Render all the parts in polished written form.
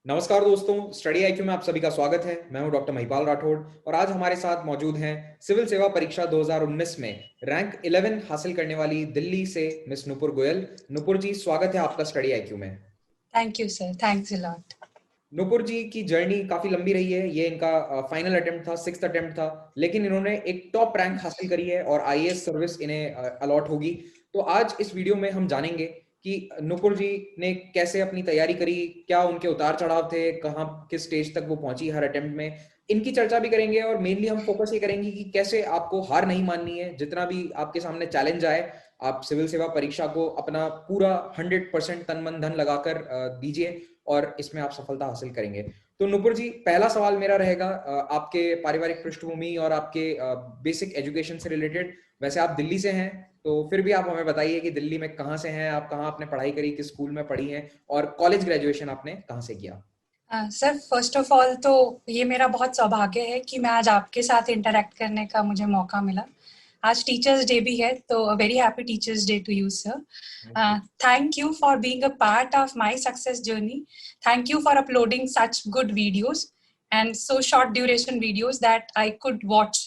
नमस्कार दोस्तों, study IQ में आप सभी का स्वागत है। मैं हूं डॉक्टर महिपाल राठौड़ और आज हमारे साथ मौजूद हैं सिविल सेवा परीक्षा 2019 में रैंक 11 हासिल करने वाली दिल्ली से मिस नुपुर गोयल। नुपुर जी, स्वागत है आपका स्टडी आईक्यू में। Thank you sir, thanks a lot. Nupur ji की जर्नी काफी लंबी रही है। ये इनका फाइनल अटेम्प्ट था, 6th अटेम्प्ट था, लेकिन इन्होंने एक टॉप रैंक हासिल करी है और आईएएस सर्विस इन्हें अलॉट होगी। तो आज इस वीडियो में हम जानेंगे कि नुपुर जी ने कैसे अपनी तैयारी करी, क्या उनके उतार चढ़ाव थे, कहाँ किस स्टेज तक वो पहुंची हर अटेम्प्ट में, इनकी चर्चा भी करेंगे। और मेनली हम फोकस ये करेंगे कि कैसे आपको हार नहीं माननी है। जितना भी आपके सामने चैलेंज आए, आप सिविल सेवा परीक्षा को अपना पूरा 100% तन मन धन लगाकर दीजिए और इसमें आप सफलता हासिल करेंगे। तो नुपुर जी, पहला सवाल मेरा रहेगा आपके पारिवारिक पृष्ठभूमि और आपके बेसिक एजुकेशन से रिलेटेड। वैसे आप दिल्ली से हैं, तो फिर भी आप हमें बताइए कि दिल्ली में कहाँ से हैं आप, कहाँ आपने पढ़ाई करी, किस स्कूल में पढ़ी हैं और कॉलेज ग्रेजुएशन आपने कहाँ से किया? सर, फर्स्ट ऑफ ऑल तो ये मेरा बहुत सौभाग्य है कि मैं आज आपके साथ इंटरेक्ट करने का मुझे मौका मिला। आज टीचर्स डे भी है, तो very happy teachers day to you sir. Thank you for being a part of my success journey. Thank you for uploading such good videos and so short duration videos that I could watch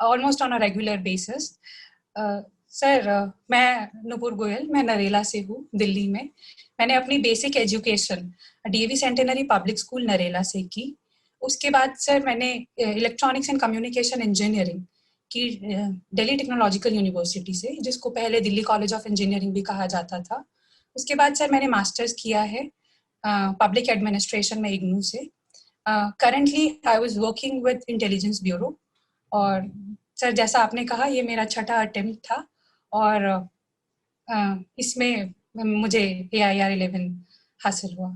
almost on a regular basis. Sir, मैं नुपुर गोयल, मैं नरेला से हूँ, दिल्ली में। मैंने अपनी basic education DAV centenary public school Narela से की। उसके बाद सर मैंने इलेक्ट्रॉनिक्स एंड कम्युनिकेशन इंजीनियरिंग की दिल्ली टेक्नोलॉजिकल यूनिवर्सिटी से, जिसको पहले दिल्ली कॉलेज ऑफ इंजीनियरिंग भी कहा जाता था। उसके बाद सर मैंने मास्टर्स किया है पब्लिक एडमिनिस्ट्रेशन में इग्नू से। Currently I was working with intelligence bureau. और सर, जैसा आपने कहा, ये मेरा छठा अटेम्प्ट था और इसमें मुझे AIR 11 हासिल हुआ।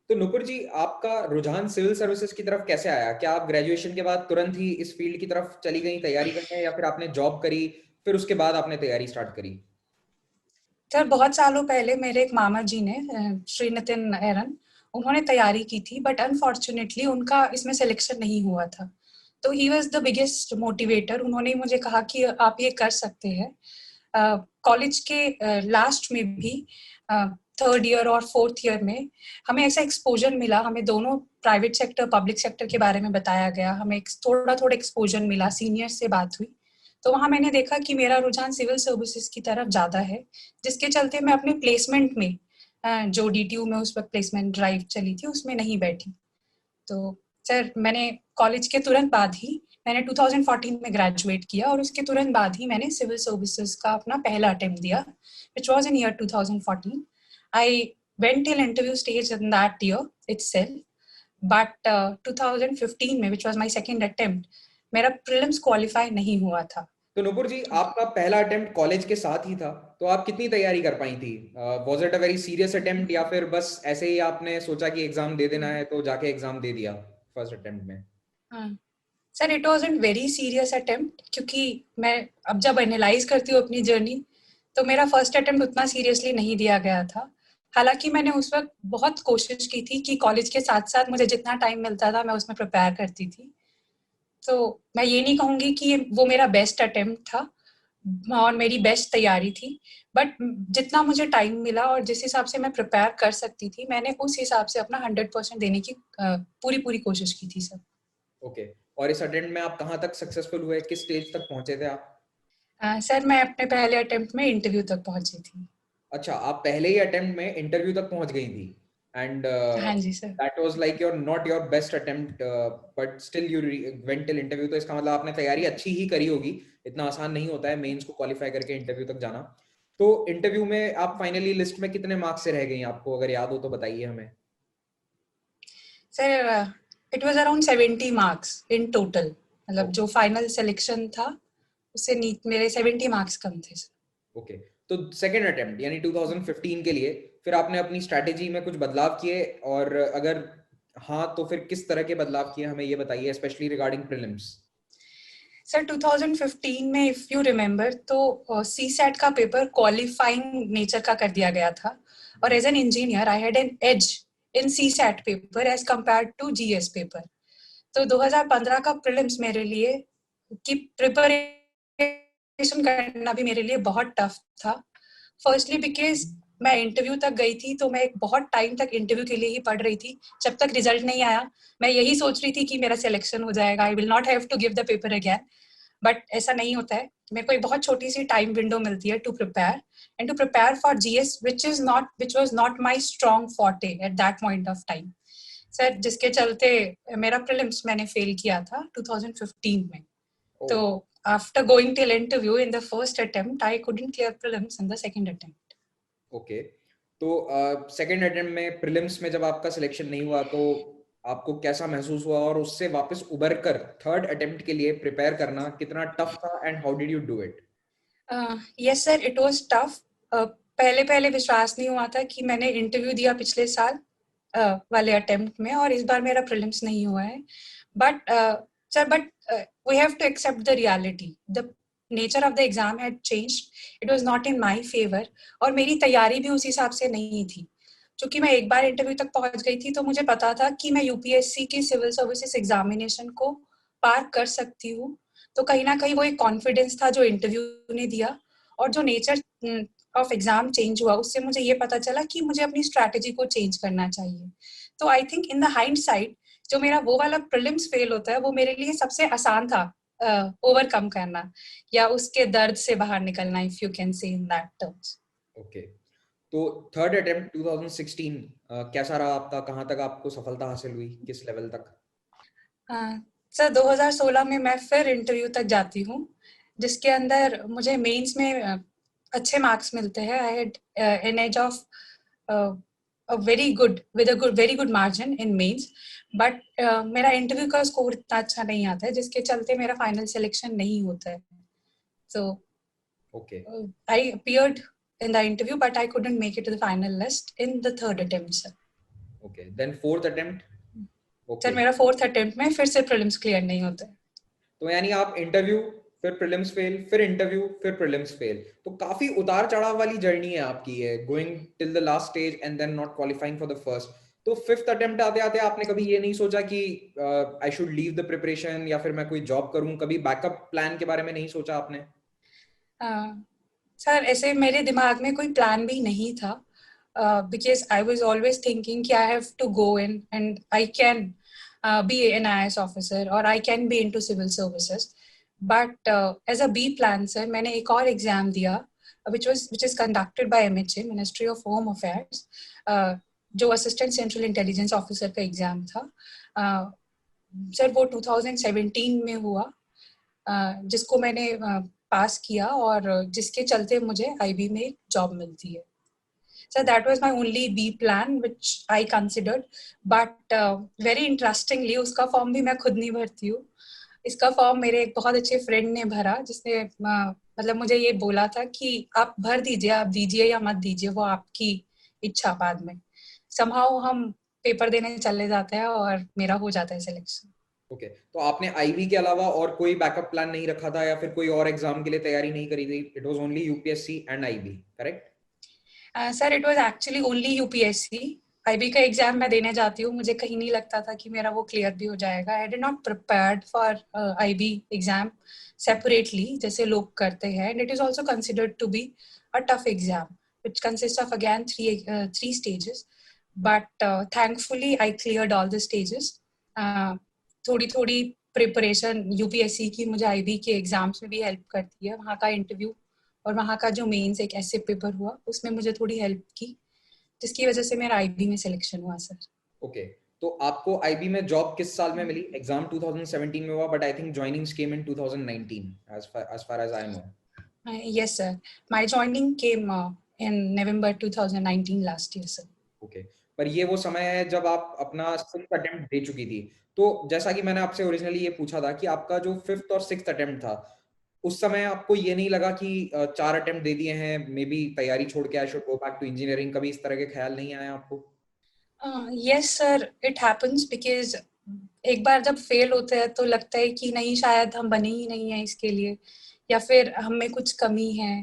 तो नुपुर जी, आपका रुझान सिविल सर्विसेज की तरफ कैसे आया? क्या आप ग्रेजुएशन के बाद तुरंत ही इस फील्ड की तरफ चली गई तैयारी करने, या फिर आपने जॉब करी फिर उसके बाद आपने तैयारी स्टार्ट करी? सर, बहुत सालों पहले मेरे एक मामा जी ने, श्री नितिन एरन, उन्होंने तैयारी की थी, बट अनफॉर्चुनेटली उनका इसमें सिलेक्शन नहीं हुआ था। तो he was the biggest motivator. उन्होंने मुझे कहा कि आप ये कर सकते हैं। कॉलेज के लास्ट में भी, थर्ड ईयर और फोर्थ ईयर में, हमें ऐसा एक्सपोजर मिला। हमें दोनों प्राइवेट सेक्टर पब्लिक सेक्टर के बारे में बताया गया। हमें थोड़ा थोड़ा एक्सपोजर मिला, सीनियर से बात हुई, तो वहाँ मैंने देखा कि मेरा रुझान सिविल सर्विसेज की तरफ ज़्यादा है, जिसके चलते मैं अपने प्लेसमेंट में, जो DTU में उस वक्त प्लेसमेंट ड्राइव चली थी, उसमें नहीं बैठी। तो सर, मैंने कॉलेज के तुरंत बाद ही मैंने 2014 में ग्रेजुएट किया और उसके तुरंत बाद ही मैंने सिविल सर्विसेज का अपना पहला अटेम्प्ट दिया, which was in year 2014. I went till interview stage in that year itself, but 2015 में, which was my second attempt, मेरा प्रीलिम्स क्वालिफाई नहीं हुआ था। तो नुपुर जी, आपका पहला अटेम्प्ट कॉलेज के साथ ही था, तो आप कितनी तैयारी कर पाई थी? Was it a very serious attempt, या फिर बस ऐसे ही आपने सोचा कि एग्जाम दे देना है तो जाके एग्जाम दे दिया फर्स्ट अटेम्प्ट में? Sir, it was an very serious attempt, क्योंकि मैं अब जब एनालाइज करती हूँ अपनी जर्नी, तो मेरा फर्स्ट अटेम्प्ट उतना सीरियसली नहीं दिया गया था। हालांकि मैंने उस वक्त बहुत कोशिश की थी कि कॉलेज के साथ साथ मुझे जितना टाइम मिलता था मैं उसमें प्रिपेयर करती थी। तो मैं ये नहीं कहूँगी कि वो मेरा बेस्ट अटेम्प्ट था और मेरी बेस्ट तैयारी थी, बट जितना मुझे टाइम मिला और जिस हिसाब से मैं प्रिपेयर कर सकती थी, मैंने उस हिसाब से अपना 100% देने की पूरी पूरी कोशिश की थी सर। ओके। और इस अटेम्प्ट में आप कहाँ तक सक्सेसफुल हुए, किस स्टेज तक पहुंचे थे आप? सर, मैं अपने पहले अटेम्प्ट में इंटरव्यू तक पहुंची थी। अच्छा, आप पहले ही अटेम्प्ट में इंटरव्यू तक पहुंच गई थी। एंड हाँ जी sir. That was like your not your best attempt, but still you went till interview. तो इसका मतलब आपने तैयारी अच्छी ही करी होगी। इतना आसान नहीं होता है मेंस को क्वालिफाई करके इंटरव्यू तक जाना। तो इंटरव्यू में आप फाइनली लिस्ट में कितने मार्क्स से रह गई? आपको अगर याद हो तो बताइए हमें। Sir, it was around 70 marks in total. मतलब जो फाइनल सिलेक्शन था, उससे मेरे 70 मार्क्स कम थे सर। ओके। तो सेकंड अटेम्प्ट यानी 2015 के लिए फिर आपने अपनी स्ट्रैटेजी में कुछ बदलाव किए, और अगर हाँ तो फिर किस तरह के बदलाव किए हमें ये बताइए, स्पेशली रिगार्डिंग प्रीलिम्स। सर, 2015 में इफ यू रिमेम्बर, तो CSAT का पेपर क्वालिफाइंग नेचर का कर दिया गया था, और as an engineer I had an edge in CSAT paper as compared to GS paper. तो 2015 का प्रीलिम्स मेरे लिए की प्रिपरेशन करना भी मेरे लिए बहुत टफ था। फर्स्टली बिकॉज मैं इंटरव्यू तक गई थी तो मैं एक बहुत टाइम तक इंटरव्यू के लिए ही पढ़ रही थी. जब तक रिजल्ट नहीं आया मैं यही सोच रही थी कि मेरा सिलेक्शन हो जाएगा, I will not have to give the paper again. But ऐसा नहीं होता है. मेरे को एक बहुत छोटी सी टाइम विंडो मिलती है to prepare for GS which was not my strong forte at that point of time sir, जिसके चलते मेरा प्रीलिम्स मैंने फेल किया था 2015 में. तो after going till interview in the first attempt I couldn't clear prelims in the second attempt. Okay, तो second attempt में प्रीलिम्स में जब आपका सिलेक्शन नहीं हुआ तो आपको कैसा महसूस हुआ, और उससे वापस उबर कर थर्ड अटेम्प्ट के लिए प्रिपेयर करना कितना टफ था, and how did you do it? Yes sir, it was tough. पहले पहले विश्वास नहीं हुआ था कि मैंने इंटरव्यू दिया पिछले साल वाले अटेम्प्ट में और इस बार मेरा प्रीलिम्स नहीं हुआ है. But sir, we have to accept the reality. The nature of the exam had changed. It was not in my favor. और मेरी तैयारी भी उस हिसाब से नहीं थी. क्योंकि मैं एक बार इंटरव्यू तक पहुंच गई थी तो मुझे पता था कि मैं यूपीएससी की सिविल सर्विसेज एग्जामिनेशन को पार कर सकती हूँ. तो कहीं ना कहीं वो एक कॉन्फिडेंस था जो इंटरव्यू ने दिया, और जो नेचर ऑफ एग्जाम चेंज हुआ उससे मुझे ये पता चला कि मुझे अपनी स्ट्रैटेजी को चेंज करना चाहिए. तो I think in the hindsight जो मेरा वो वाला प्रीलिम्स फेल होता है वो मेरे लिए सबसे आसान था ओवरकम करना, या उसके दर्द से बाहर निकलना, if you can say in that terms. Okay, तो थर्ड अटेम्प्ट 2016 कैसा रहा आपका? कहाँ तक आपको सफलता हासिल हुई, किस लेवल तक? सर 2016 में मैं फिर इंटरव्यू तक जाती हूँ जिसके अंदर मुझे मेंस में अच्छे मार्क्स मिलते हैं. I had an edge of very good margin in mains. But मेरा इंटरव्यू का स्कोर इतना अच्छा नहीं आता है जिसके चलते मेरा फाइनल सिलेक्शन नहीं होता है. So I appeared in the interview but I couldn't make it to the final list in the third attempt sir. Okay, then fourth attempt. Sir मेरा फोर्थ अटेम्प्ट में फिर से प्रीलिम्स क्लियर नहीं होता है. तो यानी आप इंटरव्यू, फिर प्रीलिम्स फेल, फिर इंटरव्यू, फिर प्रीलिम्स फेल, तो काफी उतार चढ़ाव वाली जर्नी है आपकी ये, going till the last stage and then not qualifying for the first. तो फिफ्थ अटेम्प्ट आते आते आपने कभी ये नहीं सोचा कि I should leave the preparation, या फिर मैं कोई जॉब करूं? कभी बैकअप प्लान के बारे में नहीं सोचा आपने? सर ऐसे मेरे दिमाग में कोई प्लान भी नहीं था, because I was always thinking कि I have to go in and I can be an IAS officer or I can be into civil services. But as a B plan sir, मैंने एक और exam दिया which is conducted by MHA, Ministry of Home Affairs, जो assistant central intelligence officer का exam था. Sir वो 2017 में हुआ, जिसको मैंने पास किया और जिसके चलते मुझे आईबी में एक जॉब मिलती है. So that was my only B plan which I considered. But very interestingly उसका फॉर्म भी मैं खुद नहीं भरती हूँ. इसका फॉर्म मेरे एक बहुत अच्छे फ्रेंड ने भरा, जिसने मतलब मुझे ये बोला था कि आप भर दीजिए, आप दीजिए या मत दीजिए वो आपकी इच्छा. बाद में somehow हम पेपर देने चले जाते हैं और मेरा हो जाता है सिलेक्शन. ओके, तो आपने आईबी के अलावा और कोई बैकअप प्लान नहीं रखा था, या फिर कोई और एग्जाम के लिए तैयारी नहीं करी थी? It was only UPSC and IB, correct? Sir it was actually only UPSC. IB का एग्जाम मैं देने जाती हूँ, मुझे कहीं नहीं लगता था कि मेरा वो क्लियर भी हो जाएगा. I did not prepared for IB exam separately जैसे लोग करते हैं, and it is also considered to be a tough exam which consist of again three stages. But thankfully I cleared all the stages. थोड़ी थोड़ी preparation UPSC की मुझे IB के exams में भी हेल्प करती है. वहाँ का इंटरव्यू और वहाँ का जो मेंस एक ऐसे पेपर हुआ उसमें मुझे थोड़ी हेल्प की, जिसकी वजह से मेरा आईबी में सिलेक्शन हुआ सर. ओके, तो आपको आईबी में जॉब किस साल में मिली? एग्जाम 2017 में हुआ, but I think joinings came in 2019 as far as I know. Yes sir, my joining came in November 2019 last year sir. Okay, पर ये वो समय है जब आप अपना सिक्स्थ अटेम्प्ट दे चुकी थी. तो जैसा कि मैंने आपसे ओरिजिनली ये पूछा था कि आपका जो फिफ्थ और सिक्स्थ अटेम्प्ट था, उस समय आपको ये नहीं लगा कि 4 अटेम्प्ट दे दिए हैं, मे बी तैयारी छोड़ के I should go back to engineering? कभी इस तरह के ख्याल नहीं आए आपको? Yes sir, it happens because एक बार जब फेल होते हैं तो लगता है कि नहीं, शायद हम बने ही नहीं है इसके लिए, या फिर हम में कुछ कमी है.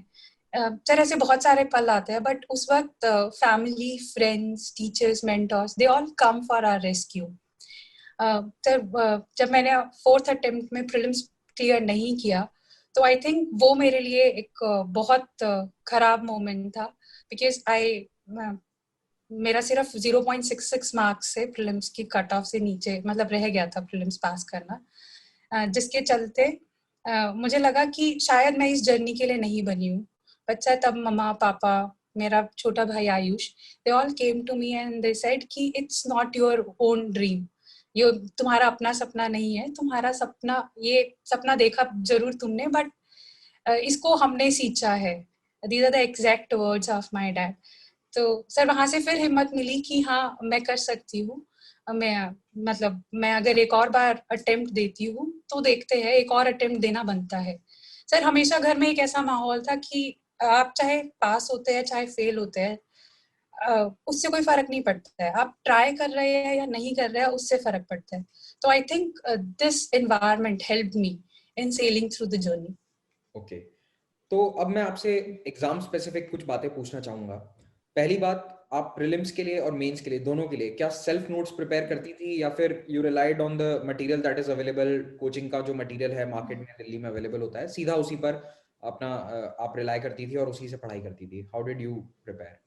सर ऐसे बहुत सारे पल आते हैं, बट उस वक्त family, friends, teachers, mentors, they all come for our rescue. Sir जब मैंने फोर्थ अटेम्प्ट में प्रीलिम्स क्लियर नहीं किया तो आई थिंक वो मेरे लिए एक बहुत खराब मोमेंट था, बिकॉज मेरा सिर्फ 0.66 मार्क्स से प्रीलिम्स की कट ऑफ से नीचे मतलब रह गया था प्रीलिम्स पास करना, जिसके चलते मुझे लगा कि शायद मैं इस जर्नी के लिए नहीं बनी हूँ। बच्चा तब मम्मा पापा, मेरा छोटा भाई Ayush, they all came to me and they said कि it's not your own dream, ये तुम्हारा अपना सपना नहीं है, तुम्हारा सपना, ये सपना देखा जरूर तुमने बट इसको हमने सींचा है। These are the exact words of my dad. तो सर वहां से फिर हिम्मत मिली कि हाँ मैं कर सकती हूँ। मैं अगर एक और बार अटेम्प्ट देती हूँ तो देखते हैं, एक और अटेम्प्ट देना बनता है। सर हमेशा घर में एक ऐसा माहौल था कि आप चाहे पास होते हैं चाहे फेल होते हैं, उससे कोई फर्क नहीं पड़ता है, आप ट्राई कर रहे हैं या नहीं कर रहे हैं उससे फर्क पड़ता है। तो I think this environment helped me in selling through the journey. Okay, तो अब मैं आपसे एग्जाम स्पेसिफिक कुछ बातें पूछना चाहूंगा। पहली बात, आप प्रीलिम्स के लिए और मेंस के लिए दोनों के लिए क्या सेल्फ नोट्स प्रिपेयर करती थी, या फिर you relied on the material that is available? Coaching का जो मटेरियल है मार्केट में दिल्ली में अवेलेबल होता है, सीधा उसी पर अपना आप रिलाई करती थी और उसी से पढ़ाई करती थी? How did you prepare?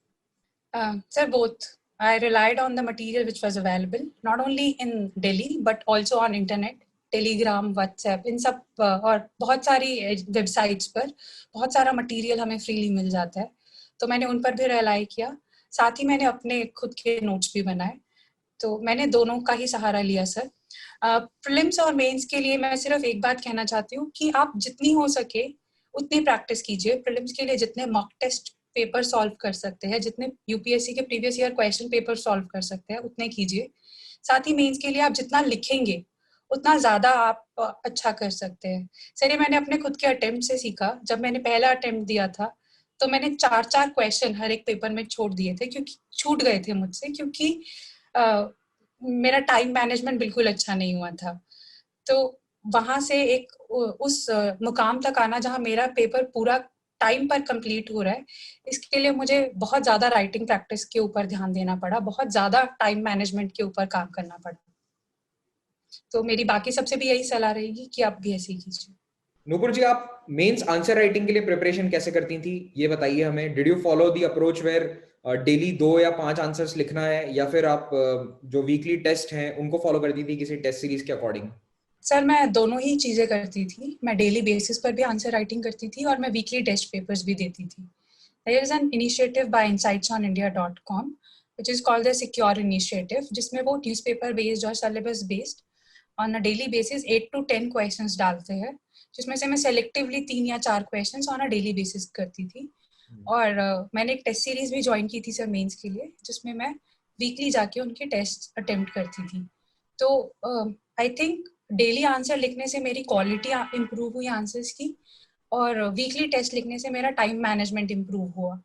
Sir, both. I relied on the material which was available, not only in Delhi, but also on internet, Telegram, WhatsApp, इन सब और बहुत सारी वेबसाइट्स पर बहुत सारा मटेरियल हमें फ्रीली मिल जाता है, तो मैंने उन पर भी रिलाई किया। साथ ही मैंने अपने खुद के नोट्स भी बनाए, तो मैंने दोनों का ही सहारा लिया सर। प्रीलिम्स और मेंस के लिए मैं सिर्फ एक बात कहना चाहती हूँ कि आप जितनी हो सके उतनी प्रैक्टिस कीजिए। प्रीलिम्स के लिए जितने मॉक टेस्ट पेपर सॉल्व कर सकते हैं, जितने यूपीएससी के previous year question paper solve कर सकते हैं उतने कीजिए। साथ ही मेंस के लिए आप जितना लिखेंगे उतना ज्यादा आप अच्छा कर सकते हैं। सर ये मैंने अपने खुद के अटेम्प्ट से सीखा। जब मैंने पहला अटेम्प्ट दिया था तो मैंने 4-4 क्वेश्चन हर एक पेपर में छोड़ दिए थे, क्योंकि छूट गए थे मुझसे, क्योंकि मेरा टाइम मैनेजमेंट बिल्कुल अच्छा नहीं हुआ था। तो वहां से एक उस मुकाम तक आना जहां मेरा पेपर पूरा टाइम पर कंप्लीट हो रहा है, इसके लिए मुझे बहुत ज्यादा राइटिंग प्रैक्टिस के ऊपर ध्यान देना पड़ा, बहुत ज्यादा टाइम मैनेजमेंट के ऊपर काम करना पड़ा। तो मेरी बाकी सबसे भी यही सलाह रहेगी कि आप भी ऐसे ही कीजिए। नूपुर जी, आप मेंस आंसर राइटिंग के लिए प्रिपरेशन कैसे करती थी, ये बताइए हमें। Did you follow the approach where daily 2 या 5 आंसर्स लिखना है, या फिर आप जो वीकली टेस्ट हैं उनको फॉलो करती थी किसी टेस्ट सीरीज के अकॉर्डिंग? सर मैं दोनों ही चीजें करती थी। मैं डेली बेसिस पर भी आंसर राइटिंग करती थी और मैं वीकली टेस्ट पेपर्स भी देती थी। There is an initiative by insightsonindia.com which is called the Secure Initiative, जिसमें वो न्यूज़पेपर बेस्ड और syllabus based on a daily basis 8 to 10 questions डालते हैं, जिसमें से मैं सेलेक्टिवली 3 या 4 questions on a daily basis करती थी। और मैंने एक टेस्ट सीरीज भी ज्वाइन की थी सर मेंस के लिए, जिसमें मैं वीकली जाके उनके टेस्ट अटेम्प्ट करती थी। तो आई थिंक डेली आंसर लिखने से मेरी क्वालिटी इम्प्रूव हुई आंसर्स की, और वीकली टेस्ट लिखने से मेरा टाइम मैनेजमेंट इम्प्रूव हुआ।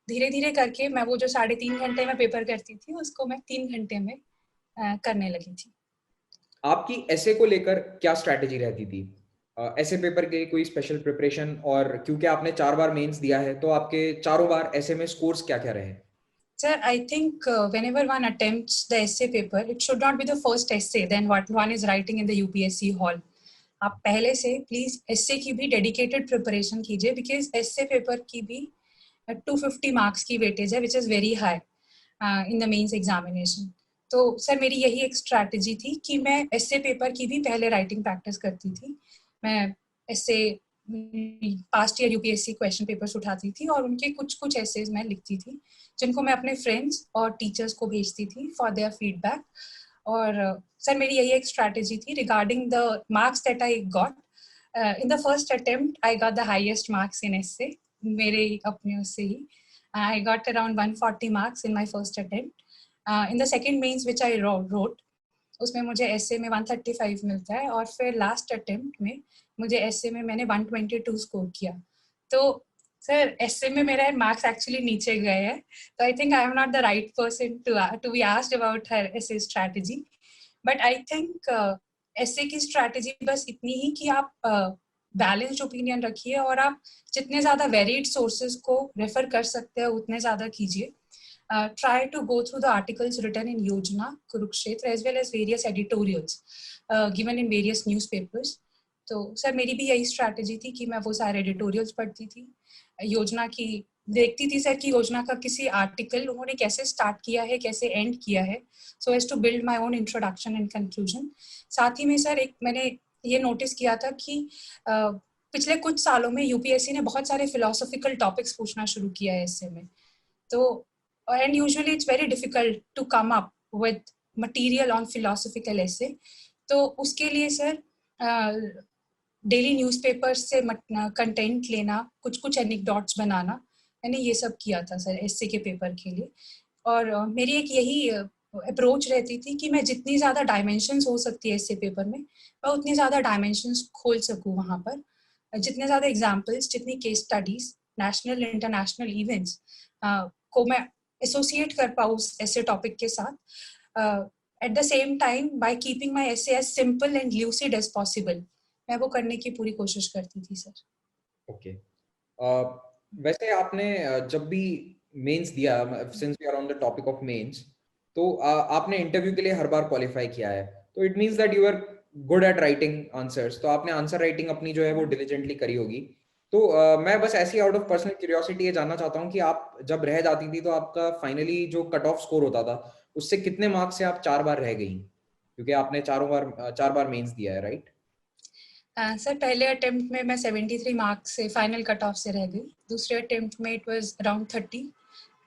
धीरे धीरे करके मैं वो जो 3.5 घंटे में पेपर करती थी उसको मैं 3 घंटे में करने लगी थी। आपकी ऐसे को लेकर क्या स्ट्रैटेजी रहती थी? ऐसे पेपर के लिए कोई स्पेशल प्रिपरेशन? और क्योंकि आपने 4 बार मेंस दिया है, तो आपके चारों बार ऐसे में स्कोर्स क्या क्या रहे? Sir, I think whenever one attempts the essay paper, it should not be the first essay then what one is writing in the UPSC hall. आप पहले से प्लीज एसए की भी डेडिकेटेड प्रिपरेशन कीजिए, बिकॉज एसए पेपर की भी 250 marks की weightage है which is very high in the mains examination. तो सर मेरी यही एक स्ट्रैटेजी थी कि मैं एसए पेपर की भी पहले राइटिंग प्रैक्टिस करती थी। मैं essay past year UPSC question papers उठाती थी और उनके कुछ कुछ एसेज मैं लिखती थी, जिनको मैं अपने फ्रेंड्स और टीचर्स को भेजती थी फॉर देयर फीडबैक। और सर मेरी यही एक स्ट्रैटेजी थी regarding the marks that I got. In the first attempt I got the highest marks in essay, मेरे अपने उससे ही I got around 140 marks in my first attempt. In the second mains which I wrote, उसमें मुझे S A में 135 मिलता है, और फिर लास्ट अटेम्प्ट में मुझे एसए में मैंने 122 स्कोर किया। तो सर एसए में मेरा मार्क्स एक्चुअली नीचे गए हैं, तो I think I am not the right person to be asked about her essay strategy. But I think essay की स्ट्रैटेजी बस इतनी ही कि आप बैलेंस्ड ओपिनियन रखिए, और आप जितने ज़्यादा वेरिड सोर्सेज को रेफर कर सकते हैं उतने ज़्यादा कीजिए। Try to go through the articles written in Yojana, Kurukshetra, as well as various editorials given in various newspapers. तो सर मेरी भी यही स्ट्रैटेजी थी कि मैं वो सारे एडिटोरियल्स पढ़ती थी, योजना की देखती थी सर कि योजना का किसी आर्टिकल उन्होंने कैसे स्टार्ट किया है, कैसे एंड किया है, so as to build my own introduction and conclusion. साथ ही में सर एक मैंने ये नोटिस किया था कि पिछले कुछ सालों में यूपीएससी ने बहुत सारे फिलोसॉफिकल टॉपिक्स पूछना शुरू किया है इससे में। तो and usually it's very difficult to come up with material on philosophical essay. तो उसके लिए सर डेली न्यूज़पेपर से कंटेंट लेना, कुछ कुछ एनेक्डोट्स बनाना, मैंने ये सब किया था सर एसए के पेपर के लिए। और मेरी एक यही अप्रोच रहती थी कि मैं जितनी ज़्यादा डायमेंशंस हो सकती है एसए पेपर में, मैं उतनी ज़्यादा डायमेंशंस खोल सकूँ वहाँ पर, जितने ज़्यादा एग्जाम्पल्स, जितनी case studies, national international events को मैं एसोसिएट कर पाऊँ उस ऐसे टॉपिक के साथ। At the same time by keeping my essay as simple and lucid as possible, मैं वो करने की पूरी कोशिश करती थी सर। ओके। वैसे आपने जब भी मेंस दिया, since we are on the topic of mains, तो आपने इंटरव्यू के लिए हर बार क्वालिफाई किया है, तो it means that you are good at writing answers, तो आपने आंसर राइटिंग अपनी जो है वो डिलिजेंटली करी होगी। तो मैं बस ऐसी आउट ऑफ पर्सनल क्यूरियोसिटी ये जानना चाहता हूँ कि आप जब रह जाती थी तो आपका फाइनली जो कट ऑफ स्कोर होता था उससे कितने मार्क्स से आप 4 बार रह गई, क्योंकि आपने 4 बार मेंस दिया है, राइट? सर पहले अटेम्प्ट में मैं 73 मार्क्स से फाइनल कट ऑफ से रह गई। दूसरे अटेम्प्ट में it was around 30,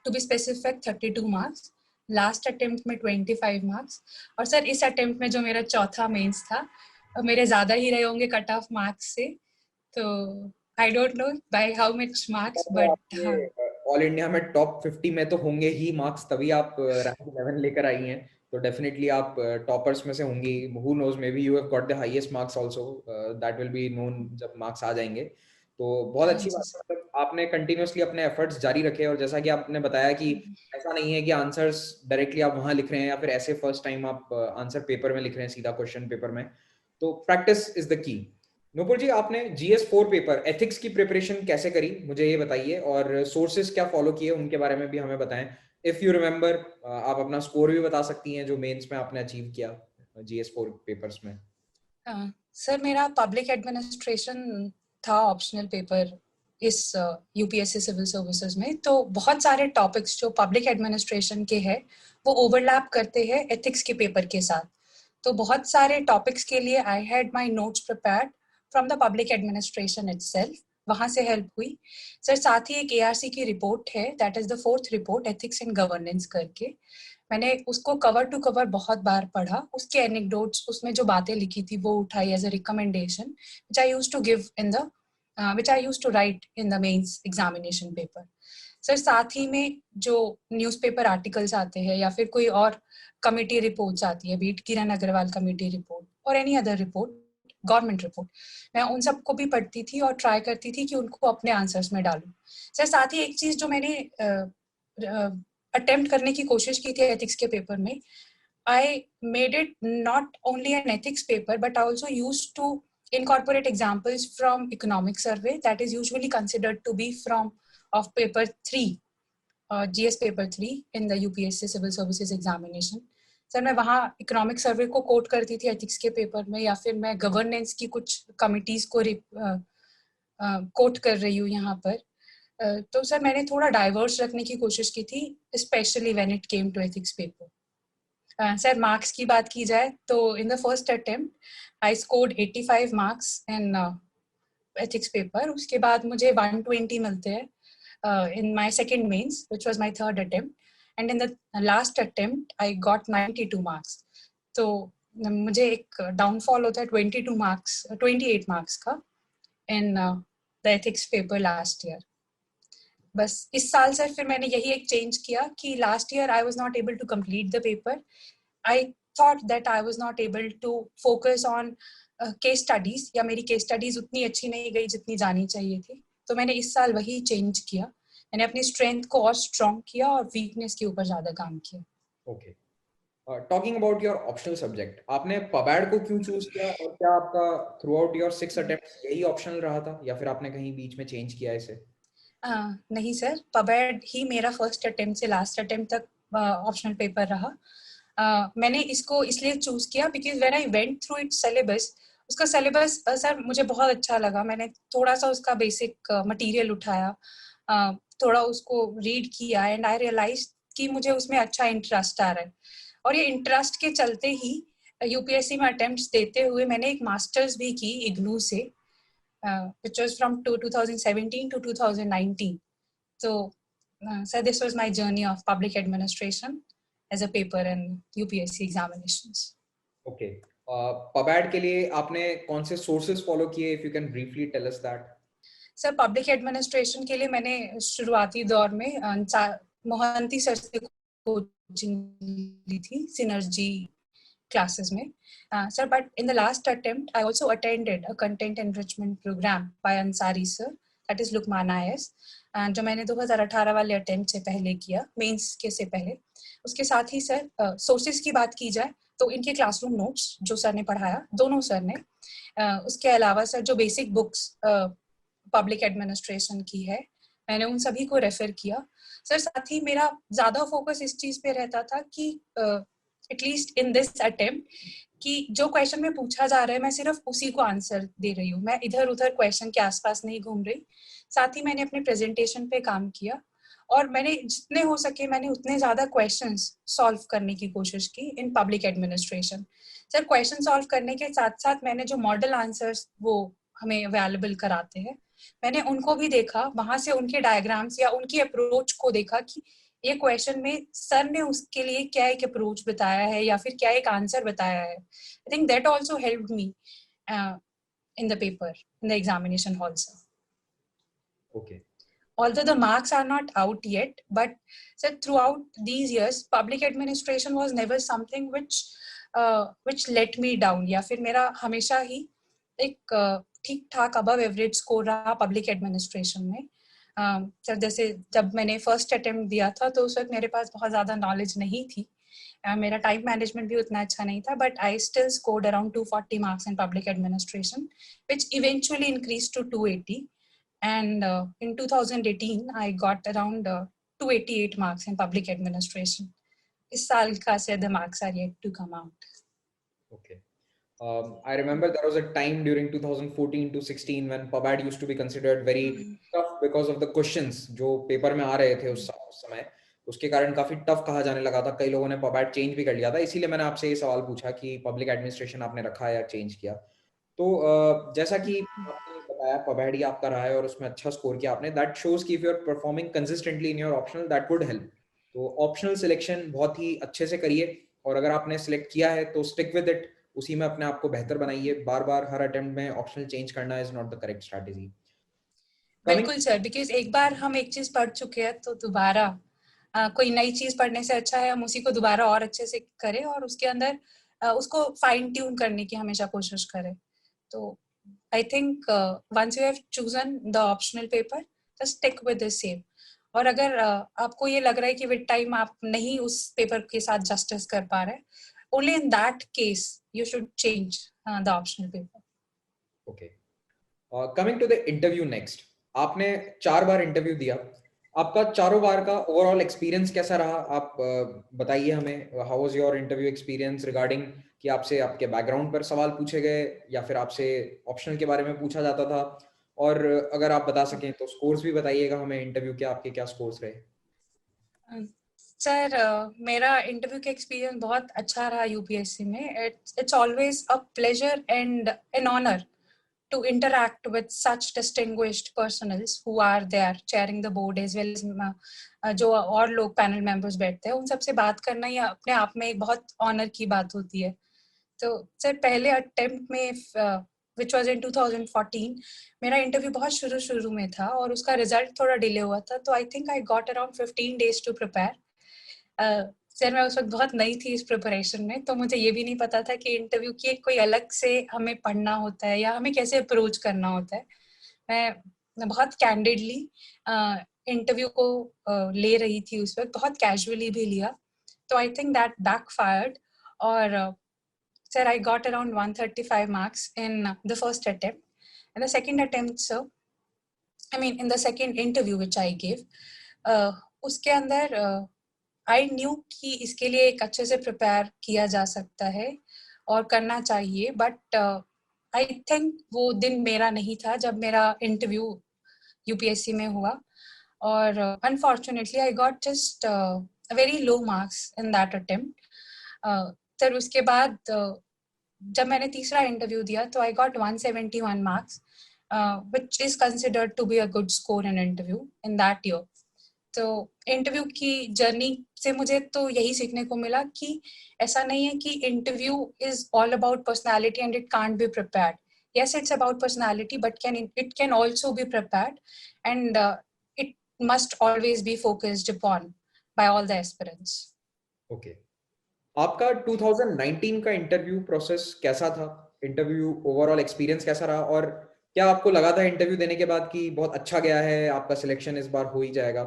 to be specific 32 marks. Last attempt में 25 मार्क्स। और सर इस अटेम्प्ट में जो मेरा चौथा मेंस था, मेरे ज़्यादा ही रहे होंगे कट ऑफ मार्क्स से, तो I don't know by how much marks, तो बट हाँ। आपके ऑल इंडिया में टॉप 50 में तो होंगे ही मार्क्स, तभी आप रैंक 11 लेकर आई हैं, तो डेफिनेटली आप टॉपर्स में से होंगी। Who knows, maybe you have got the highest marks also, that will be known जब मार्क्स आ जाएंगे। तो बहुत हाँ अच्छी जी बात सर। है, मतलब आपने कंटिन्यूअसली अपने एफर्ट्स जारी रखे, और जैसा कि आपने बताया कि ऐसा नहीं है कि आंसर्स डायरेक्टली आप वहां लिख रहे हैं या फिर ऐसे फर्स्ट टाइम आप आंसर पेपर में लिख रहे हैं, सीधा क्वेश्चन पेपर में। तो practice is the key. Nupur जी, आपने GS4 पेपर एथिक्स की प्रिपरेशन कैसे करी, मुझे ये बताइए, और सोर्सेज क्या फॉलो किए उनके बारे में भी हमें बताएं। इफ यू रिमेम्बर, आप अपना स्कोर भी बता सकती हैं जो मेंस में आपने अचीव किया GS4 पेपर्स में। सर मेरा पब्लिक एडमिनिस्ट्रेशन था ऑप्शनल पेपर इस यूपीएससी सिविल सर्विसेज में। तो बहुत सारे टॉपिक्स जो पब्लिक एडमिनिस्ट्रेशन के हैं वो ओवरलैप करते हैं एथिक्स के पेपर के साथ। तो बहुत सारे टॉपिक्स के लिए I had my notes prepared from the public administration itself, वहां से हेल्प हुई सर। साथ ही एक एआरसी की रिपोर्ट है, that is the 4th report, ethics and governance करके। मैंने उसको कवर टू कवर बहुत बार पढ़ा, उसके एनेक्डोट्स, उसमें जो बातें लिखी थी वो उठाई as a recommendation, which I used to give in the which I used to write in the mains examination paper. Sir साथ ही में जो न्यूज़पेपर आर्टिकल्स आते हैं या फिर कोई और कमिटी रिपोर्ट्स आती है, बीट किरण अग्रवाल कमिटी रिपोर्ट और any other report, government report, मैं उन सबको भी पढ़ती थी और ट्राई करती थी कि उनको अपने आंसर्स में डालूं। सर साथ ही एक चीज जो मैंने अटेम्प्ट करने की कोशिश की थी एथिक्स के पेपर में, I made it not only an ethics paper but I also use to incorporate examples from economic survey that is usually considered to be from of paper 3, GS paper 3 in the UPSC civil services examination। Sir मैं वहाँ economic survey को coat करती थी ethics के paper में, या फिर मैं गवर्नेंस की कुछ कमिटीज को कोट कर रही हूँ यहाँ पर। तो सर मैंने थोड़ा डाइवर्स रखने की कोशिश की थी, specially when it came to ethics paper. Sir marks की बात की जाए तो in the first attempt I scored 85 marks in ethics paper. उसके बाद मुझे 120 मिलते हैं in my second mains, which was my third attempt, and in the last attempt I got 92 marks। तो मुझे एक डाउनफॉल होता है 22 मार्क्स 28 मार्क्स का in the ethics paper last year. बस इस साल सर फिर मैंने यही एक चेंज किया कि last year I was not able to complete the paper. I thought that I was not able to focus on case studies, या मेरी केस स्टडीज उतनी अच्छी नहीं गई जितनी जानी चाहिए थी। तो मैंने इस साल वही चेंज किया, मैंने अपनी स्ट्रेंथ को और स्ट्रॉन्ग किया और वीकनेस के ऊपर ज्यादा काम किया। Okay. Talking about your optional subject, आपने पबैड को क्यों चूज किया, और क्या आपका थ्रू आउट योर 6 अटेम्प्ट्स यही ऑप्शनल रहा था या फिर आपने कहीं बीच में चेंज किया इसे? नहीं सर, पबैड ही मेरा फर्स्ट अटेम्प्ट से लास्ट अटेम्प्ट तक ऑप्शनल पेपर रहा। मैंने इसको इसलिए चूज किया because when I went through it's syllabus, उसका सिलेबस सर मुझे बहुत अच्छा लगा। मैंने थोड़ा सा उसका बेसिक मटेरियल उठाया, थोड़ा उसको रीड किया एंड आई रियलाइज कि मुझे उसमें अच्छा इंटरेस्ट आ रहा है। और ये इंटरेस्ट के चलते ही यूपीएससी में अटेम्प्ट्स देते हुए मैंने एक मास्टर्स भी की इग्नू से, which was from 2017 to 2019. So this was my journey of public administration as a paper in UPSC examinations. Okay, pub ad के लिए आपने कौन से सोर्सेज फॉलो किए, if you can briefly tell us that? Sir public administration के लिए मैंने शुरुआती दौर में मोहंती सर से कोचिंग ली थी सिनर्जी classes में. Sir, but in the last attempt, I also attended a content enrichment program by Ansari sir, that is Lukman IS, जो मैंने 2018 वाले अटेम्प्ट से पहले किया, मेंस के से पहले. उसके साथ ही सर सोर्सेज की बात की जाए तो इनके क्लासरूम नोट्स जो सर ने पढ़ाया, दोनों सर ने, उसके अलावा सर जो बेसिक बुक्स पब्लिक एडमिनिस्ट्रेशन की है, मैंने उन सभी को रेफर किया. सर साथ ही मेरा ज्यादा फोकस इस चीज पे रहता था कि एटलीस्ट इन दिस अटेम्प्ट कि जो क्वेश्चन में पूछा जा रहा है मैं सिर्फ उसी को आंसर दे रही हूँ, मैं इधर उधर क्वेश्चन के आसपास नहीं घूम रही. साथ ही मैंने अपने प्रेजेंटेशन पे काम किया और मैंने जितने हो सके मैंने उतने ज्यादा क्वेश्चंस सॉल्व करने की कोशिश की इन public administration. Sir question solve करने के साथ साथ मैंने जो मॉडल आंसर्स वो हमें अवेलेबल कराते हैं, मैंने उनको भी देखा, वहां से उनके डायग्राम्स या उनकी अप्रोच को देखा कि ये क्वेश्चन में सर ने उसके लिए क्या एक अप्रोच बताया है या फिर क्या एक आंसर बताया है. I think that also helped me in the paper, in the examination hall, sir. Okay. Although the marks are not out yet, but sir, throughout these years, public administration was never something which let me down. या फिर मेरा हमेशा ही एक ठीक ठाक above average score रहा public administration में. Sir जैसे जब मैंने फर्स्ट अटेम्प्ट दिया था तो उस वक्त मेरे पास बहुत ज़्यादा नॉलेज नहीं थी, मेरा टाइम मैनेजमेंट भी उतना अच्छा नहीं था, but I still scored around 240 marks in public administration which eventually increased to 280 and in 2018 I got around 288 marks in public administration. इस साल का से the marks are yet to come out. Okay. I remember there was a time during 2014 to 16 when PubAD used to be considered very tough because of the questions जो paper में आ रहे थे उस समय, उसके कारण काफी टफ कहा जाने लगा था. कई लोगों ने PubAD चेंज भी कर लिया था, इसीलिए मैंने आपसे ये सवाल पूछा कि पब्लिक एडमिनिस्ट्रेशन आपने रखा या चेंज किया. तो जैसा कि आपने बताया PubAD ही आपका रहा है और उसमें अच्छा स्कोर किया आपने, दैट शोज कि if you are performing consistently in your optional that would help. तो ऑप्शनल सिलेक्शन बहुत ही अच्छे से करिए और अगर आपने सिलेक्ट किया है तो स्टिक विद इट, उसी में अपने आप को बेहतर बनाइए. बार बार हर अटेम्प्ट में ऑप्शनल चेंज करना is not the correct strategy. बिल्कुल सर, बिकॉज एक बार हम एक चीज पढ़ चुके हैं तो दोबारा कोई नई चीज पढ़ने से अच्छा है हम उसी को दोबारा और अच्छे से करें और उसके अंदर उसको फाइन ट्यून करने की हमेशा कोशिश करें. तो I think once you have chosen the optional paper just stick with the same. और अगर आपको ये लग रहा है कि विद टाइम आप नहीं उस पेपर के साथ जस्टिस कर पा रहे, only in that case you should change the optional paper. Okay. Coming to the interview next. आपने 4 बार इंटरव्यू दिया, आपका चारों बार का ओवरऑल एक्सपीरियंस कैसा रहा? आप बताइए हमें, how was your interview experience regarding कि आपसे आपके बैकग्राउंड पर सवाल पूछे गए या फिर आपसे ऑप्शनल के बारे में पूछा जाता था, और अगर आप बता सकें तो स्कोर्स भी बताइएगा हमें इंटरव्यू के, आपके क्या स्कोर्स रहे? सर मेरा इंटरव्यू का एक्सपीरियंस बहुत अच्छा रहा यूपीएससी में. It's always a pleasure and an honour to interact with such distinguished personals who are there chairing the board as well as जो और लोग पैनल मेंबर्स बैठते हैं उन सबसे बात करना ये अपने आप में एक बहुत ऑनर की बात होती है. तो सर पहले अटेम्प्ट में which was in 2014 मेरा इंटरव्यू बहुत शुरू में था और उसका रिजल्ट थोड़ा डिले हुआ था, तो I think I got around 15 days to prepare. Sir मैं उस वक्त बहुत नई थी इस प्रिपरेशन में, तो मुझे ये भी नहीं पता था कि इंटरव्यू की कोई अलग से हमें पढ़ना होता है या हमें कैसे अप्रोच करना होता है. मैं बहुत कैंडिडली इंटरव्यू को ले रही थी उस वक्त, बहुत कैजुअली भी लिया. तो आई थिंक दैट बैकफायर्ड और sir I got around 135 marks in the first attempt. In the second attempt sir, I mean in the second interview which I give, उसके अंदर आई न्यू कि इसके लिए एक अच्छे से प्रिपेयर किया जा सकता है और करना चाहिए, बट आई थिंक वो दिन मेरा नहीं था जब मेरा इंटरव्यू यूपीएससी में हुआ, और unfortunately I got just very low marks in that attempt. फिर उसके बाद जब मैंने तीसरा इंटरव्यू दिया तो I got 171 marks, which is considered to be a good score in interview in that year. तो इंटरव्यू की जर्नी से मुझे तो यही सीखने को मिला कि ऐसा नहीं है कि interview is all about personality and it can't be prepared. Yes, it's about personality, but it can also be prepared, and it must always be focused upon by all the aspirants. Okay, आपका 2019 का interview process कैसा था? Interview overall experience कैसा रहा, और क्या आपको लगा था इंटरव्यू देने के बाद कि बहुत अच्छा गया है, आपका सिलेक्शन इस बार हो ही जाएगा?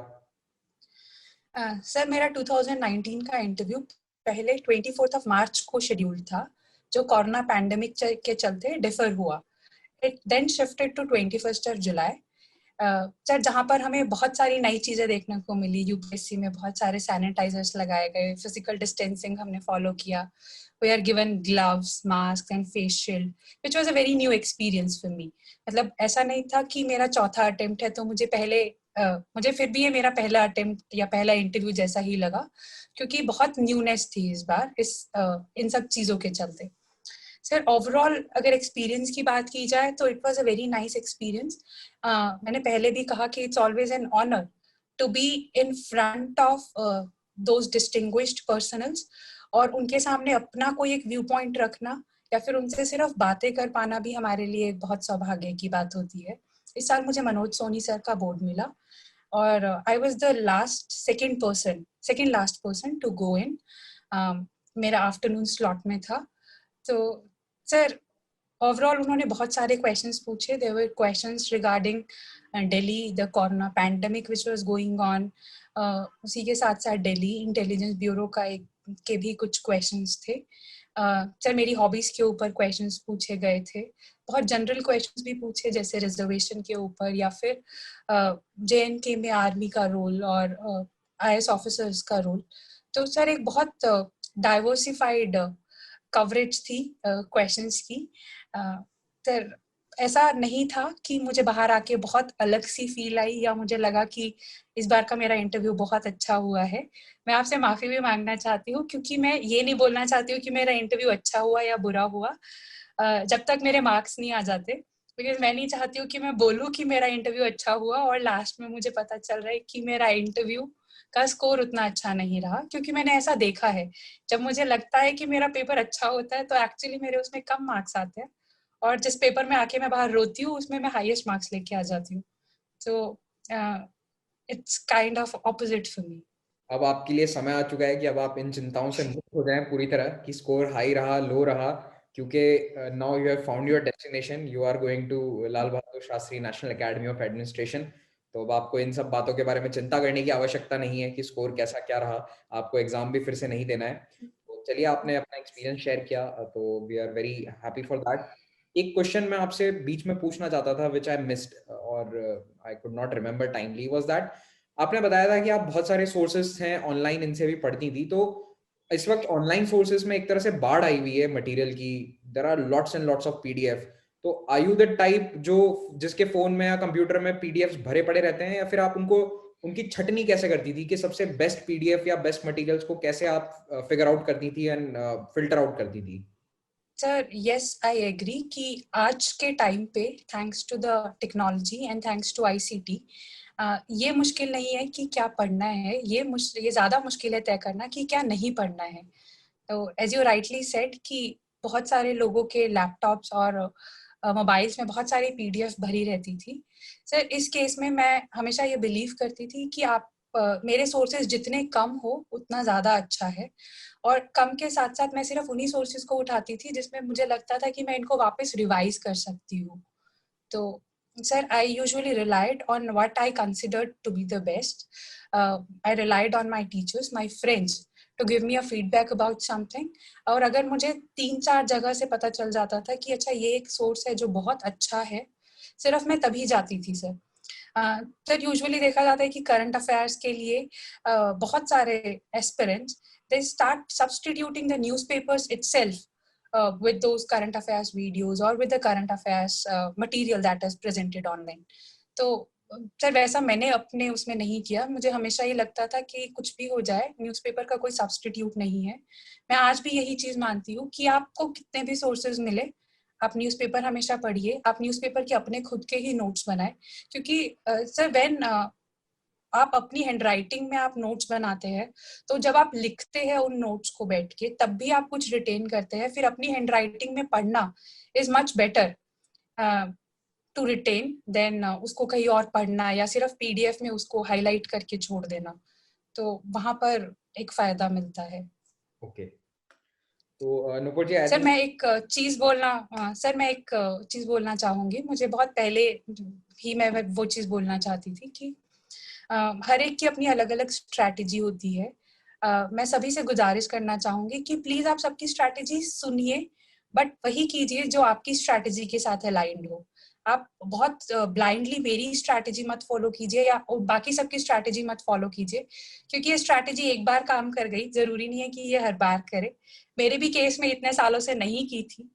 सर, मेरा 2019 का इंटरव्यू पहले 24 मार्च को शेड्यूल था, जो कोरोना पैंडेमिक के चलते डिफर हुआ. It then shifted to 21 July, sir, जहाँ पर हमें बहुत सारी नई चीजें देखने को मिली. यूपीएससी में बहुत सारे सैनिटाइजर्स लगाए गए, फिजिकल डिस्टेंसिंग हमने फॉलो किया, we are given gloves, mask and face shield, which was a very new experience for me. मतलब ऐसा नहीं था कि मेरा चौथा अटेम्प्ट है तो मुझे फिर भी ये मेरा पहला अटेम्प्ट या पहला इंटरव्यू जैसा ही लगा, क्योंकि बहुत न्यूनेस थी इस बार इन सब चीजों के चलते. सर, ओवरऑल अगर एक्सपीरियंस की बात की जाए तो it was a very nice experience. मैंने पहले भी कहा कि it's always an honour to be in front of those distinguished personals, और उनके सामने अपना कोई एक व्यू पॉइंट रखना या फिर उनसे सिर्फ बातें कर पाना भी हमारे लिए एक बहुत सौभाग्य की बात होती है. इस साल मुझे मनोज सोनी सर का बोर्ड मिला, और I was the second last person to go in. मेरा आफ्टरनून स्लॉट में था. तो सर, ओवरऑल उन्होंने बहुत सारे क्वेश्चंस पूछे. There were questions regarding Delhi, the corona pandemic which was going on. उसी के साथ साथ दिल्ली इंटेलिजेंस ब्यूरो के भी कुछ क्वेश्चंस थे. सर, मेरी हॉबीज के ऊपर क्वेश्चंस पूछे गए थे. बहुत जनरल क्वेश्चंस भी पूछे, जैसे रिजर्वेशन के ऊपर या फिर जेएनके में आर्मी का रोल और आईएएस ऑफिसर्स का रोल. तो सर, एक बहुत डाइवर्सिफाइड कवरेज थी क्वेश्चंस की. सर, ऐसा नहीं था कि मुझे बाहर आके बहुत अलग सी फील आई या मुझे लगा कि इस बार का मेरा इंटरव्यू बहुत अच्छा हुआ है. मैं आपसे माफी भी मांगना चाहती हूँ, क्योंकि मैं ये नहीं बोलना चाहती हूँ कि मेरा इंटरव्यू अच्छा हुआ या बुरा हुआ जब तक मेरे मार्क्स नहीं आ जाते. बिकॉज मैं नहीं चाहती हूँ कि मैं बोलूँ कि मेरा इंटरव्यू अच्छा हुआ और लास्ट में मुझे पता चल रहा है कि मेरा इंटरव्यू का स्कोर उतना अच्छा नहीं रहा. क्योंकि मैंने ऐसा देखा है, जब मुझे लगता है कि मेरा पेपर अच्छा होता है तो एक्चुअली मेरे उसमें कम मार्क्स आते हैं, और जिस पेपर में आके मैं बाहर रोती हूँ उसमें मैं हाईएस्ट मार्क्स लेके आ जाती हूँ. तो it's kind of opposite for me. अब आपके लिए समय आ चुका है कि अब आप इन चिंताओं से मुक्त हो जाएं पूरी तरह, कि स्कोर हाई रहा, लो रहा, क्योंकि now you have found your destination. You are going to Lal Bahadur Shastri National Academy of Administration. तो अब आपको इन सब बातों के बारे में चिंता करने की आवश्यकता नहीं है कि स्कोर कैसा क्या रहा. आपको एग्जाम भी फिर से नहीं देना है. तो चलिए, आपने अपना एक्सपीरियंस शेयर किया, तो we are very happy for that. एक क्वेश्चन मैं आपसे बीच में पूछना चाहता था, विच आई मिस्ड और I could not remember timely, was that आपने बताया था कि आप बहुत सारे सोर्सेस हैं ऑनलाइन, इनसे भी पढ़ती थी. तो इस वक्त ऑनलाइन सोर्सेस में एक तरह से बाढ़ आई हुई है मटेरियल की. There are lots and lots of PDF. तो आर यू द टाइप जिसके फोन में या कंप्यूटर में पीडीएफ भरे पड़े रहते हैं, या फिर आप उनकी छटनी कैसे करती थी कि सबसे बेस्ट पीडीएफ या बेस्ट मटेरियल्स को कैसे आप फिगर आउट करती थी एंड फिल्टर आउट करती थी? सर, यस, आई एग्री कि आज के टाइम पे thanks to the technology and thanks to ICT ये मुश्किल नहीं है कि क्या पढ़ना है, ये ज़्यादा मुश्किल है तय करना कि क्या नहीं पढ़ना है. तो एज यू राइटली सेड कि बहुत सारे लोगों के लैपटॉप्स और मोबाइल्स में बहुत सारी पीडीएफ भरी रहती थी. सर, इस केस में मैं हमेशा ये बिलीव करती थी कि मेरे सोर्सेज जितने कम हो उतना ज़्यादा अच्छा है, और कम के साथ साथ मैं सिर्फ उन्हीं सोर्सेज को उठाती थी जिसमें मुझे लगता था कि मैं इनको वापस रिवाइज कर सकती हूँ. तो sir, I usually relied on what I considered to be the best. I relied on my teachers, my friends, to give me a feedback about something. और अगर मुझे 3-4 जगह से पता चल जाता था कि अच्छा ये एक सोर्स है जो बहुत अच्छा है, सिर्फ मैं तभी जाती थी सर. सर, यूजुअली देखा जाता है कि करंट अफेयर्स के लिए बहुत सारे aspirants they start substituting the newspapers itself with those current affairs videos or with the current affairs material that is presented online. तो सर वैसा मैंने अपने उसमें नहीं किया. मुझे हमेशा ये लगता था कि कुछ भी हो जाए, न्यूज़पेपर का कोई सब्स्टिट्यूट नहीं है. मैं आज भी यही चीज मानती हूँ कि आपको कितने भी सोर्सेज मिले, आप न्यूज़पेपर हमेशा पढ़िए. आप न्यूज़पेपर के अपने खुद के ही नोट्स बनाए, क्योंकि सर व्हेन आप अपनी हैंडराइटिंग में आप नोट्स बनाते हैं, तो जब आप लिखते हैं उन नोट्स को बैठ के, तब भी आप कुछ रिटेन करते हैं. फिर अपनी हैंडराइटिंग में पढ़ना is much better to retain than उसको कहीं और पढ़ना या सिर्फ पीडीएफ में उसको हाईलाइट करके छोड़ देना. तो वहां पर एक फायदा मिलता है. ओके, तो नुपुर जी, सर मैं एक चीज बोलना चाहूंगी. मुझे बहुत पहले ही मैं वो चीज बोलना चाहती थी कि हर एक की अपनी अलग अलग स्ट्रैटेजी होती है. मैं सभी से गुजारिश करना चाहूंगी कि प्लीज आप सबकी स्ट्रैटेजी सुनिए, बट वही कीजिए जो आपकी स्ट्रैटेजी के साथ अलाइंड हो. आप बहुत ब्लाइंडली मेरी स्ट्रैटेजी मत फॉलो कीजिए या बाकी सबकी स्ट्रैटेजी मत फॉलो कीजिए, क्योंकि ये स्ट्रैटेजी एक बार काम कर गई, जरूरी नहीं है कि ये हर बार करे. मेरे भी केस में इतने सालों से नहीं की थी,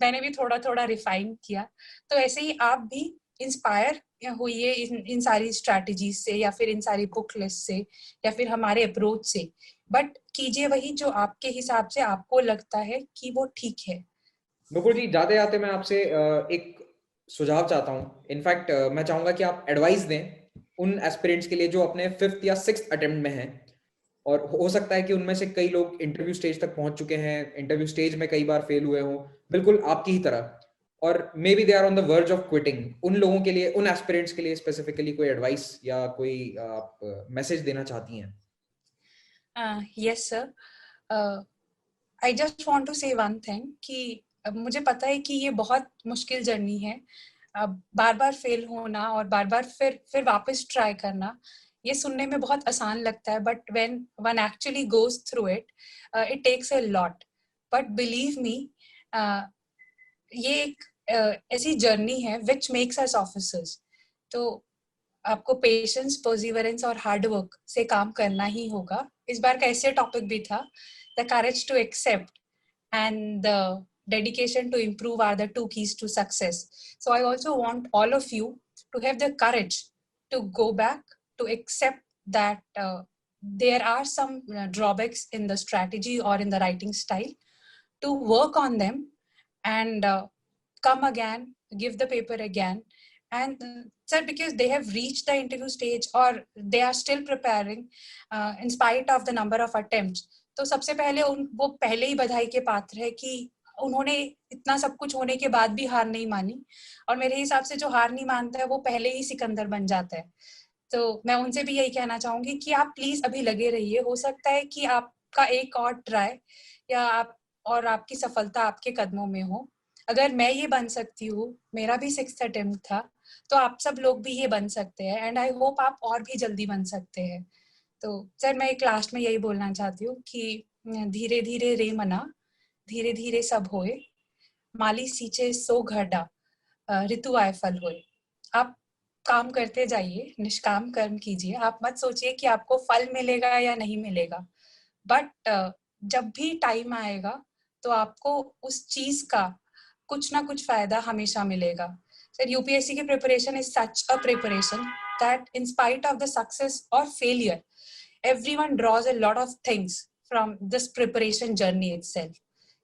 मैंने भी थोड़ा थोड़ा रिफाइन किया. तो ऐसे ही आप भी इंस्पायर होइए इन सारी स्ट्रैटेजीज से या फिर इन सारी बुक लिस्ट से या फिर हमारे अप्रोच से, बट कीजिए वही जो आपके हिसाब से आपको लगता है कि वो ठीक है. नुपुर जी, जाते जाते मैं आपसे एक सुझाव चाहता हूँ. इनफैक्ट मैं चाहूंगा कि आप एडवाइस दें उन एस्पिरेंट्स के लिए जो अपने 5th या 6th अटेम्प्ट में हैं, और हो सकता है कि उनमें से कई लोग इंटरव्यू स्टेज तक पहुंच चुके हैं, इंटरव्यू स्टेज में कई बार फेल हुए हों, बिल्कुल आपकी ही तरह, और maybe they are on the verge of quitting. उन लोगों के लिए, उन एस्पिरेंट्स के लिए स्पेसिफिकली कोई एडवाइस या कोई आप मैसेज देना चाहती हैं? Yes sir, I just want to say one thing कि मुझे पता है कि ये बहुत मुश्किल जर्नी है. बार बार फेल होना और बार बार फिर वापस ट्राई करना, ये सुनने में बहुत आसान लगता है, but when one actually goes through it, it takes a lot. But believe me, ये एक ऐसी जर्नी है विच मेक्स अस ऑफिसर्स. तो आपको पेशेंस, पर्सिवरेंस और हार्ड वर्क से काम करना ही होगा. इस बार का ऐसे टॉपिक भी था, the courage to accept and the dedication to improve are the two keys to success. So I also want all of you to have the courage to go back, to accept that there are some drawbacks in the strategy or in the writing style, to work on them and come again, give the paper again. And sir, because they have reached the interview stage or they are still preparing in spite of the number of attempts, तो सबसे पहले वो पहले ही बधाई के पात्र है कि उन्होंने इतना सब कुछ होने के बाद भी हार नहीं मानी. और मेरे हिसाब से जो हार नहीं मानता है वो पहले ही सिकंदर बन जाता है. तो मैं उनसे भी यही कहना चाहूंगी कि आप प्लीज अभी लगे रहिए. हो सकता है कि आपका एक और ट्राई या आपकी सफलता आपके कदमों में हो. अगर मैं ये बन सकती हूँ, मेरा भी 6th अटेम्प्ट था, तो आप सब लोग भी ये बन सकते हैं. एंड आई होप आप और भी जल्दी बन सकते हैं. तो सर मैं एक लास्ट में यही बोलना चाहती हूँ कि धीरे धीरे रे मना, धीरे धीरे सब होए, माली सींचे सो घड़ा, ऋतु आए फल होए. आप काम करते जाइए, निष्काम कर्म कीजिए. आप मत सोचिए कि आपको फल मिलेगा या नहीं मिलेगा, बट जब भी टाइम आएगा तो आपको उस चीज का कुछ ना कुछ फायदा हमेशा मिलेगा. सर यूपीएससी की preparation is such a preparation that in spite of the success और failure, everyone draws a lot of things from this preparation journey itself.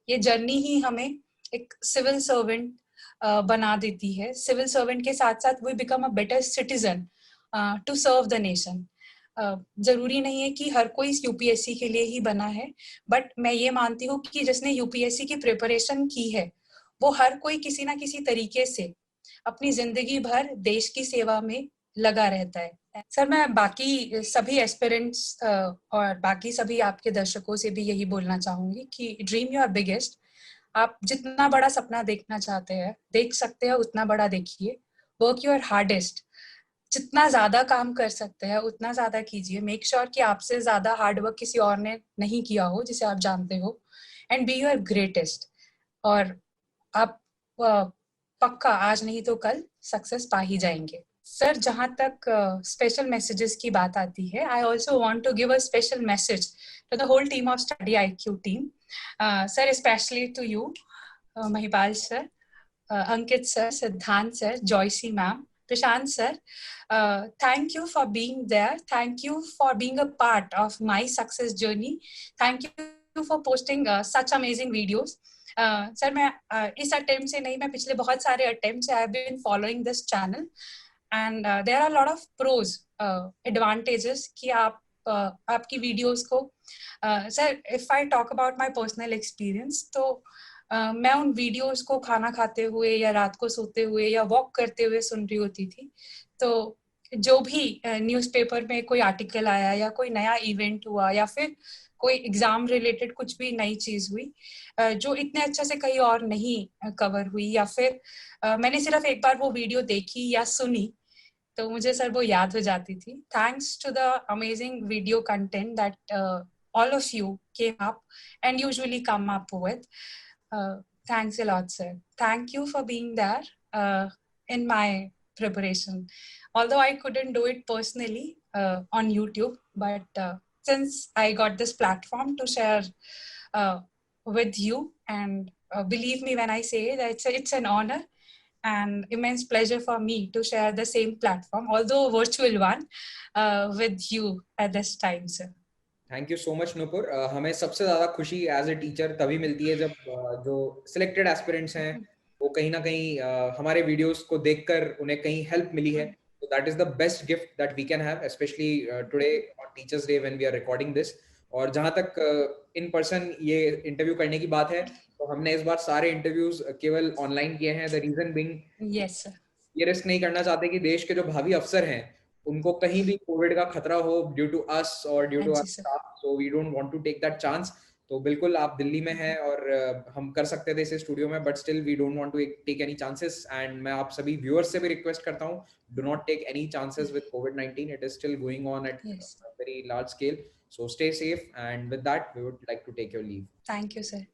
ये जर्नी ही हमें एक सिविल सर्वेंट बना देती है. सिविल सर्वेंट के साथ साथ we become a better citizen to serve the nation. जरूरी नहीं है कि हर कोई यूपीएससी के लिए ही बना है, बट मैं ये मानती हूँ कि जिसने यूपीएससी की प्रिपरेशन की है वो हर कोई किसी ना किसी तरीके से अपनी जिंदगी भर देश की सेवा में लगा रहता है. सर मैं बाकी सभी एस्पिरेंट्स और बाकी सभी आपके दर्शकों से भी यही बोलना चाहूंगी कि ड्रीम योर बिगेस्ट. आप जितना बड़ा सपना देखना चाहते हैं, देख सकते हैं, उतना बड़ा देखिए. वर्क योर हार्डेस्ट, जितना ज्यादा काम कर सकते हैं उतना ज्यादा कीजिए. मेक श्योर कि आपसे ज्यादा हार्ड वर्क किसी और ने नहीं किया हो जिसे आप जानते हो. And be your greatest. और आप पक्का आज नहीं तो कल सक्सेस पा ही जाएंगे. सर जहाँ तक स्पेशल मैसेजेस की बात आती है, I also want to give a special message to the whole team of study IQ team. Sir specially to you, Mahipal sir, Ankit sir, Siddhant sir, Joycey ma'am, Prashant sir, thank you for being there. Thank you for being a part of my success journey. Thank you for posting such amazing videos. Sir मैं इस attempt से नहीं, मैं पिछले बहुत सारे attempt से I have been following this channel and there are lot of pros advantages कि आप आपकी वीडियोस को sir if I talk about my personal experience तो मैं उन वीडियोस को खाना खाते हुए या रात को सोते हुए या वॉक करते हुए सुन रही होती थी. तो जो भी न्यूज़पेपर में कोई आर्टिकल आया या कोई नया इवेंट हुआ या फिर कोई एग्जाम रिलेटेड कुछ भी नई चीज हुई जो इतने अच्छे से कहीं और नहीं कवर हुई या फिर मैंने सिर्फ एक बार वो वीडियो देखी या सुनी तो मुझे सर वो याद हो जाती थी. Thanks to the amazing video content that all of you came up and usually come up with. Thanks a lot, sir. Thank you for being there in my preparation. Although I couldn't do it personally on YouTube, but since I got this platform to share with you, and believe me when I say that it's an honor and immense pleasure for me to share the same platform, although a virtual one, with you at this time, sir. Thank you so much Nupur. हमें सबसे ज्यादा खुशी as a teacher तभी मिलती है जब जो selected aspirants हैं वो कहीं ना कहीं हमारे वीडियोस को देखकर उन्हें कहीं हेल्प मिली है. तो that is the best gift that we can have, specially today on Teachers' Day when we are recording this. और जहां तक इन पर्सन ये इंटरव्यू करने की बात है तो हमने इस बार सारे इंटरव्यूज केवल ऑनलाइन किए हैं. The reason being yes sir, ये रिस्क नहीं करना चाहते कि देश के जो भावी अफसर हैं उनको कहीं भी कोविड का खतरा हो ड्यू टू अस और due to our staff. So we don't want to take that chance. तो बिल्कुल आप दिल्ली में हैं और हम कर सकते थे इसे स्टूडियो में, but still we don't want to take any chances. And मैं आप सभी व्यूअर्स से भी रिक्वेस्ट करता हूं, do not take any chances with कोविड-19. It is still going on at very large scale. So stay safe, and with that we would like to take your leave. Thank you, sir.